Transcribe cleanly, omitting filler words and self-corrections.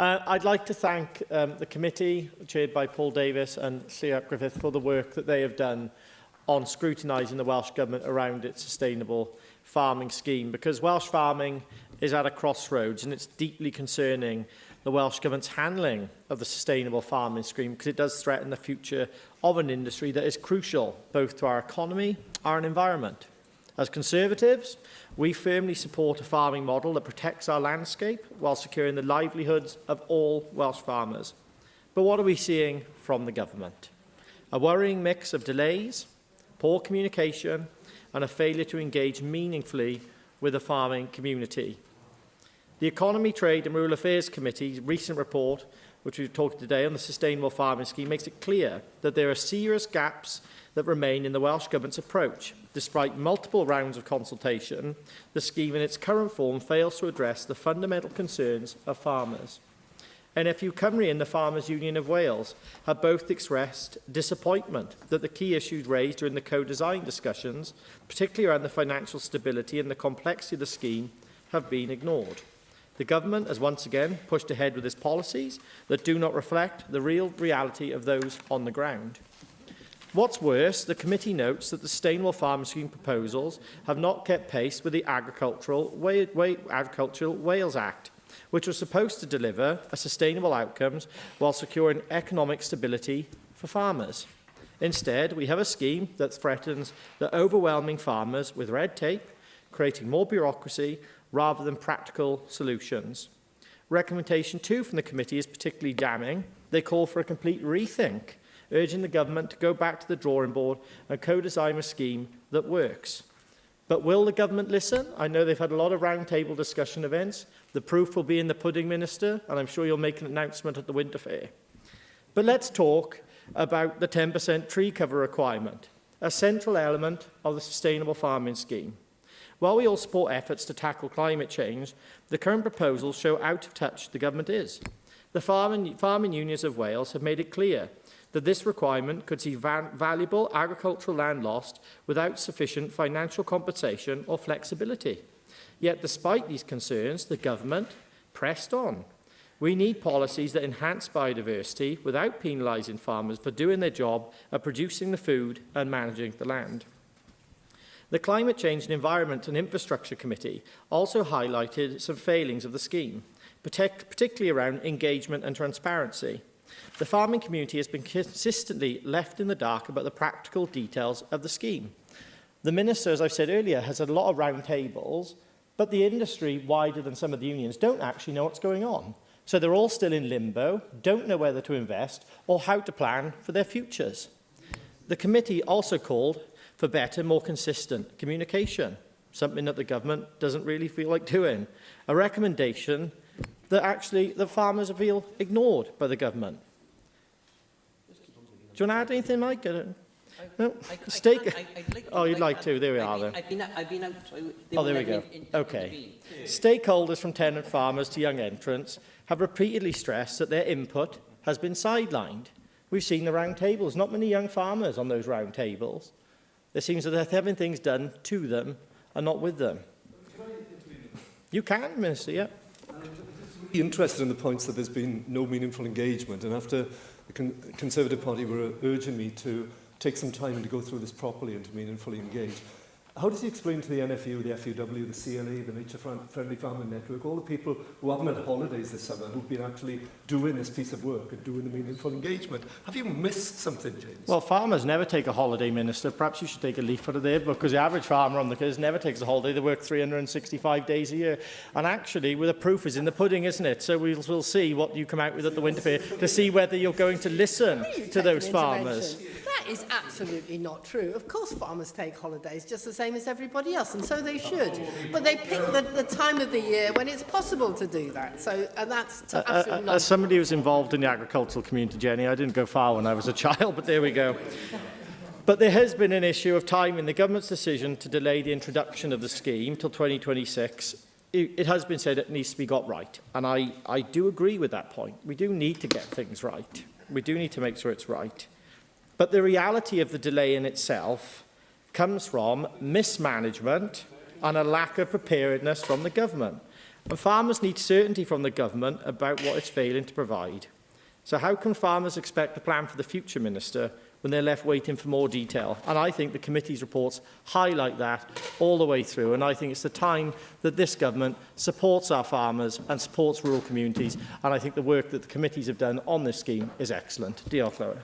I'd like to thank the committee, chaired by Paul Davis and Llyr Griffith, for the work that they have done on scrutinising the Welsh Government around its sustainable farming scheme, because Welsh farming is at a crossroads, and it's deeply concerning the Welsh Government's handling of the sustainable farming scheme, because it does threaten the future of an industry that is crucial both to our economy and our environment. As Conservatives, we firmly support a farming model that protects our landscape while securing the livelihoods of all Welsh farmers. But what are we seeing from the government? A worrying mix of delays, poor communication, and a failure to engage meaningfully with the farming community. The Economy, Trade and Rural Affairs Committee's recent report, which we've talked today on the Sustainable Farming Scheme, makes it clear that there are serious gaps that remain in the Welsh Government's approach. Despite multiple rounds of consultation, the scheme in its current form fails to address the fundamental concerns of farmers. NFU Cymru and the Farmers Union of Wales have both expressed disappointment that the key issues raised during the co-design discussions, particularly around the financial stability and the complexity of the scheme, have been ignored. The government has once again pushed ahead with its policies that do not reflect the real reality of those on the ground. What's worse, the committee notes that the Sustainable Farming Scheme proposals have not kept pace with the Agricultural Wales Act, which was supposed to deliver sustainable outcomes while securing economic stability for farmers. Instead, we have a scheme that threatens the overwhelming farmers with red tape, creating more bureaucracy rather than practical solutions. Recommendation 2 from the committee is particularly damning. They call for a complete rethink, urging the government to go back to the drawing board and co-design a scheme that works. But will the government listen? I know they've had a lot of roundtable discussion events. The proof will be in the pudding, Minister, and I'm sure you'll make an announcement at the Winter Fair. But let's talk about the 10% tree cover requirement, a central element of the Sustainable Farming Scheme. While we all support efforts to tackle climate change, the current proposals show out of touch the government is. The farming unions of Wales have made it clear that this requirement could see valuable agricultural land lost without sufficient financial compensation or flexibility. Yet, despite these concerns, the government pressed on. We need policies that enhance biodiversity without penalising farmers for doing their job of producing the food and managing the land. The Climate Change and Environment and Infrastructure Committee also highlighted some failings of the scheme, particularly around engagement and transparency. The farming community has been consistently left in the dark about the practical details of the scheme. The Minister, as I've said earlier, has had a lot of round tables, but the industry, wider than some of the unions, don't actually know what's going on. So they're all still in limbo, don't know whether to invest or how to plan for their futures. The committee also called for better, more consistent communication, something that the government doesn't really feel like doing. A recommendation that actually the farmers feel ignored by the government. Do you want to add anything, Mike? No? Oh, you'd like to? There we are, then. I've been out. Oh, there we go. Okay. Stakeholders from tenant farmers to young entrants have repeatedly stressed that their input has been sidelined. We've seen the round tables. Not many young farmers on those round tables. It seems that they're having things done to them and not with them. You can, Minister, yeah. I'm really interested in the points that there's been no meaningful engagement, and after the Conservative Party were urging me to take some time and to go through this properly and to meaningfully engage. How does he explain to the NFU, the FUW, the CLA, the Nature Friendly Farming Network, all the people who haven't had holidays this summer, who've been actually doing this piece of work and doing the meaningful engagement? Have you missed something, James? Well, farmers never take a holiday, Minister. Perhaps you should take a leaf out of there, because the average farmer on the coast never takes a holiday. They work 365 days a year. And actually, the proof is in the pudding, isn't it? So we'll see what you come out with at the Winter Fair to see whether you're going to listen to those farmers. That is absolutely not true. Of course farmers take holidays just the same as everybody else, and so they should. But they pick the time of the year when it's possible to do that. So that's absolutely not. As somebody who's involved in the agricultural community, Jenny, I didn't go far when I was a child, but there we go. But there has been an issue of time in the government's decision to delay the introduction of the scheme till 2026. It has been said it needs to be got right, and I do agree with that point. We do need to get things right. We do need to make sure it's right. But the reality of the delay in itself comes from mismanagement and a lack of preparedness from the government. And farmers need certainty from the government about what it's failing to provide. So how can farmers expect to plan for the future, Minister, when they're left waiting for more detail? And I think the committee's reports highlight that all the way through, and I think it's the time that this government supports our farmers and supports rural communities, and I think the work that the committees have done on this scheme is excellent. Diolch, Laura.